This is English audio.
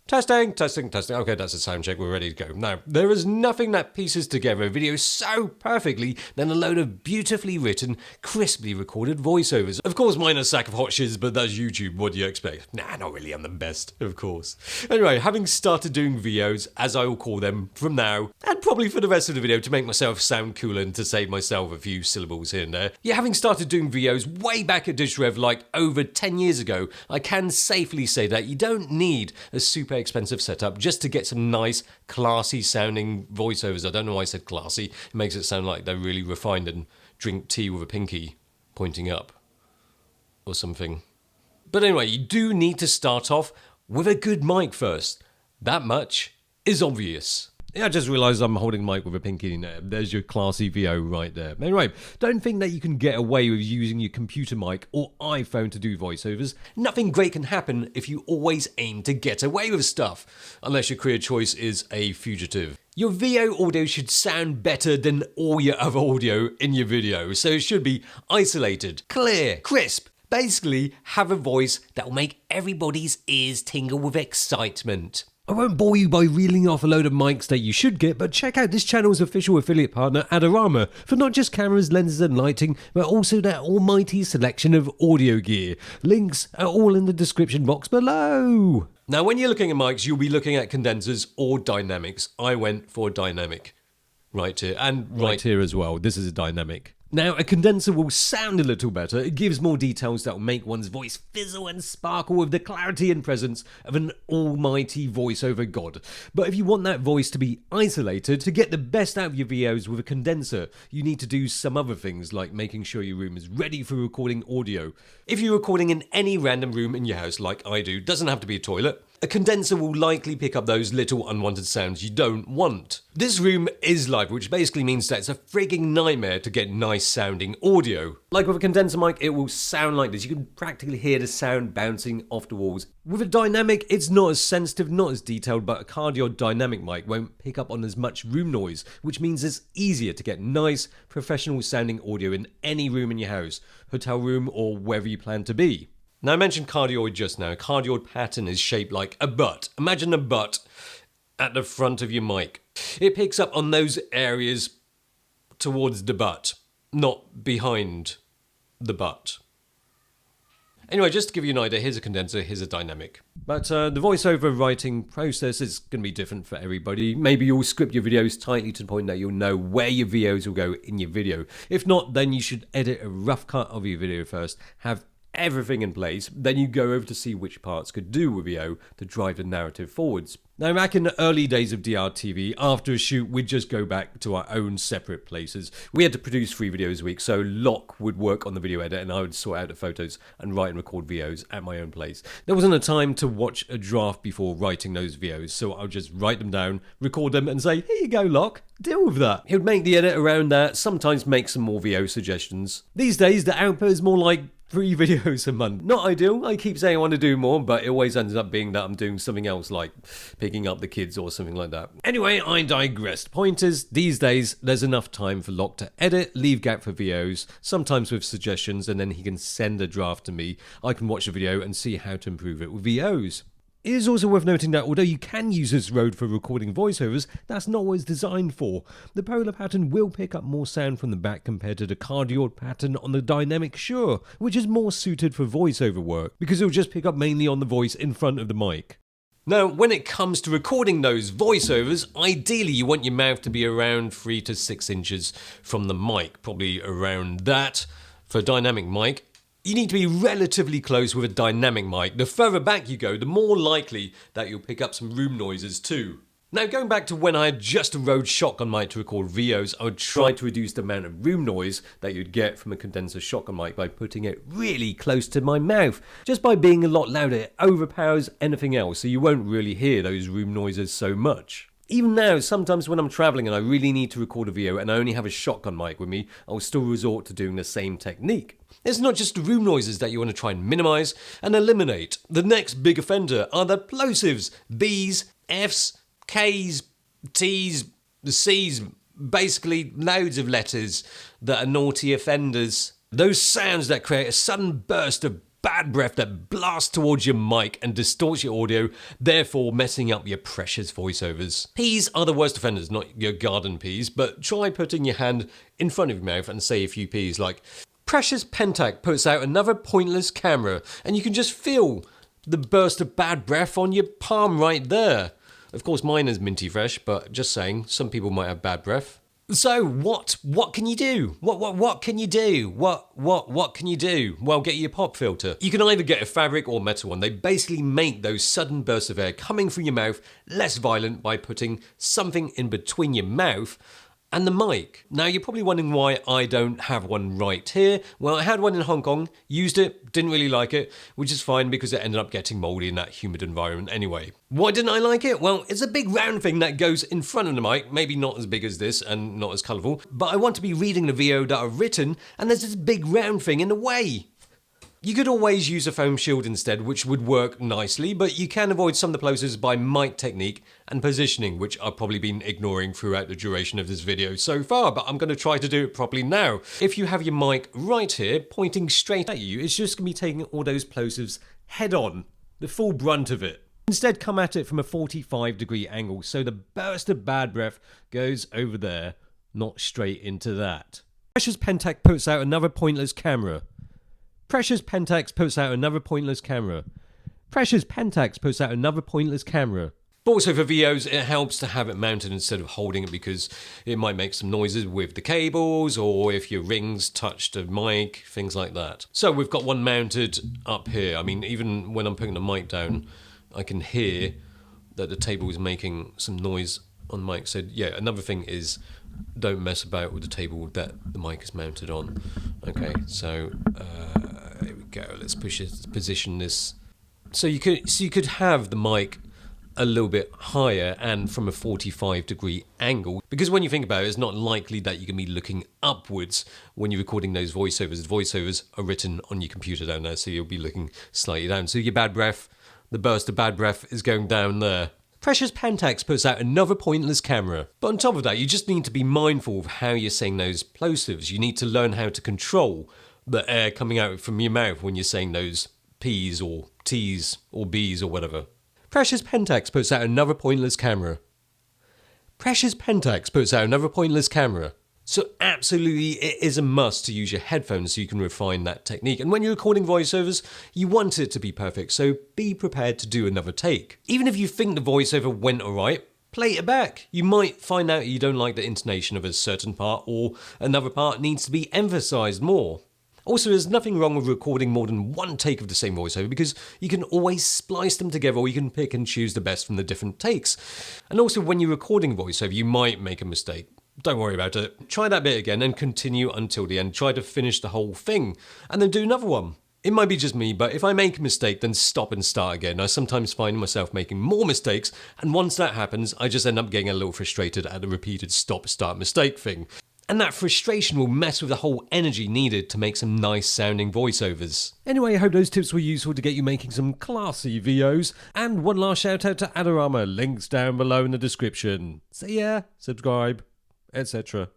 Testing, testing, testing. Okay, that's a sound check. We're ready to go. Now, there is nothing that pieces together a video so perfectly than a load of beautifully written, crisply recorded voiceovers. Of course, mine are a sack of hot shiz, but that's YouTube. What do you expect? Nah, not really. I'm the best, of course. Anyway, having started doing videos, as I will call them from now, and probably for the rest of the video to make myself sound cooler and to save myself a few syllables here and there. Yeah, having started doing videos way back at DishRev like over 10 years ago, I can safely say that you don't need a super expensive setup just to get some nice, classy sounding voiceovers. I don't know why I said classy. It makes it sound like they're really refined and drink tea with a pinky pointing up or something. But anyway, you do need to start off with a good mic first. That much is obvious. Yeah, I just realised I'm holding the mic with a pinky in there. There's your classy VO right there. Anyway, don't think that you can get away with using your computer mic or iPhone to do voiceovers. Nothing great can happen if you always aim to get away with stuff, unless your career choice is a fugitive. Your VO audio should sound better than all your other audio in your video, so it should be isolated, clear, crisp. Basically, have a voice that will make everybody's ears tingle with excitement. I won't bore you by reeling off a load of mics that you should get, but check out this channel's official affiliate partner, Adorama, for not just cameras, lenses and lighting, but also their almighty selection of audio gear. Links are all in the description box below. Now, when you're looking at mics, you'll be looking at condensers or dynamics. I went for dynamic right here, and right here as well. This is a dynamic. Now, a condenser will sound a little better. It gives more details that will make one's voice fizzle and sparkle with the clarity and presence of an almighty voiceover god. But if you want that voice to be isolated, to get the best out of your VOs with a condenser, you need to do some other things like making sure your room is ready for recording audio. If you're recording in any random room in your house like I do, doesn't have to be a toilet, a condenser will likely pick up those little unwanted sounds you don't want. This room is live, which basically means that it's a frigging nightmare to get nice sounding audio. Like with a condenser mic, it will sound like this. You can practically hear the sound bouncing off the walls. With a dynamic, it's not as sensitive, not as detailed, but a cardioid dynamic mic won't pick up on as much room noise, which means it's easier to get nice, professional sounding audio in any room in your house, hotel room, or wherever you plan to be. Now, I mentioned cardioid just now. A cardioid pattern is shaped like a butt. Imagine a butt at the front of your mic. It picks up on those areas towards the butt, not behind the butt. Anyway, just to give you an idea, here's a condenser, here's a dynamic. But the voiceover writing process is going to be different for everybody. Maybe you'll script your videos tightly to the point that you'll know where your VOs will go in your video. If not, then you should edit a rough cut of your video first, have everything in place, then you go over to see which parts could do with VO to drive the narrative forwards. Now, back in the early days of DRTV, after a shoot, we'd just go back to our own separate places. We had to produce 3 videos a week, so Locke would work on the video edit and I would sort out the photos and write and record VOs at my own place. There wasn't a time to watch a draft before writing those VOs, so I would just write them down, record them and say, here you go, Locke, deal with that. He would make the edit around that, sometimes make some more VO suggestions. These days, the output is more like 3 videos a month. Not ideal. I keep saying I want to do more, but it always ends up being that I'm doing something else, like picking up the kids or something like that. Anyway, I digressed. Point is, these days, there's enough time for Locke to edit, leave gap for VOs, sometimes with suggestions, and then he can send a draft to me. I can watch the video and see how to improve it with VOs. It is also worth noting that although you can use this road for recording voiceovers, that's not what it's designed for. The polar pattern will pick up more sound from the back compared to the cardioid pattern on the dynamic, sure, which is more suited for voiceover work, because it'll just pick up mainly on the voice in front of the mic. Now, when it comes to recording those voiceovers, ideally you want your mouth to be around 3 to 6 inches from the mic, probably around that for a dynamic mic. You need to be relatively close with a dynamic mic. The further back you go, the more likely that you'll pick up some room noises too. Now, going back to when I had just a Rode shotgun mic to record VOs, I would try to reduce the amount of room noise that you'd get from a condenser shotgun mic by putting it really close to my mouth. Just by being a lot louder, it overpowers anything else, so you won't really hear those room noises so much. Even now, sometimes when I'm traveling and I really need to record a video and I only have a shotgun mic with me, I'll still resort to doing the same technique. It's not just the room noises that you want to try and minimize and eliminate. The next big offender are the plosives, B's, F's, K's, T's, the C's, basically loads of letters that are naughty offenders. Those sounds that create a sudden burst of bad breath that blasts towards your mic and distorts your audio, therefore messing up your precious voiceovers. Peas are the worst offenders, not your garden peas, but try putting your hand in front of your mouth and say a few peas like, "Precious Pentac puts out another pointless camera," and you can just feel the burst of bad breath on your palm right there. Of course, mine is minty fresh, but just saying, some people might have bad breath. So what can you do? What can you do? What can you do? Well, get your pop filter. You can either get a fabric or metal one. They basically make those sudden bursts of air coming through your mouth less violent by putting something in between your mouth and the mic. Now, you're probably wondering why I don't have one right here. Well, I had one in Hong Kong, used it, didn't really like it, which is fine because it ended up getting moldy in that humid environment anyway. Why didn't I like it? Well, it's a big round thing that goes in front of the mic, maybe not as big as this and not as colourful, but I want to be reading the video that I've written and there's this big round thing in the way. You could always use a foam shield instead, which would work nicely, but you can avoid some of the plosives by mic technique and positioning, which I've probably been ignoring throughout the duration of this video so far, but I'm going to try to do it properly now. If you have your mic right here, pointing straight at you, it's just going to be taking all those plosives head on, the full brunt of it. Instead, come at it from a 45-degree angle, so the burst of bad breath goes over there, not straight into that. Precious Pentac puts out another pointless camera. Precious Pentax puts out another pointless camera. Precious Pentax puts out another pointless camera. Also for videos, it helps to have it mounted instead of holding it because it might make some noises with the cables or if your rings touch the mic, things like that. So we've got one mounted up here. I mean, even when I'm putting the mic down, I can hear that the table is making some noise on the mic. So yeah, another thing is don't mess about with the table that the mic is mounted on. Okay, so here we go. Let's position this. So you could have the mic a little bit higher and from a 45-degree angle, because when you think about it, it's not likely that you can be looking upwards when you're recording those voiceovers. The voiceovers are written on your computer down there, so you'll be looking slightly down. So your bad breath, the burst of bad breath is going down there. Precious Pentax puts out another pointless camera. But on top of that, you just need to be mindful of how you're saying those plosives. You need to learn how to control the air coming out from your mouth when you're saying those P's or T's or B's or whatever. Precious Pentax puts out another pointless camera. Precious Pentax puts out another pointless camera. So absolutely, it is a must to use your headphones so you can refine that technique. And when you're recording voiceovers, you want it to be perfect, so be prepared to do another take. Even if you think the voiceover went alright, play it back. You might find out you don't like the intonation of a certain part or another part needs to be emphasized more. Also, there's nothing wrong with recording more than one take of the same voiceover because you can always splice them together or you can pick and choose the best from the different takes. And also, when you're recording a voiceover, you might make a mistake. Don't worry about it. Try that bit again and continue until the end. Try to finish the whole thing and then do another one. It might be just me, but if I make a mistake, then stop and start again. I sometimes find myself making more mistakes, and once that happens, I just end up getting a little frustrated at the repeated stop-start mistake thing. And that frustration will mess with the whole energy needed to make some nice sounding voiceovers. Anyway, I hope those tips were useful to get you making some classy videos. And one last shout out to Adorama, links down below in the description. See ya, subscribe, etc.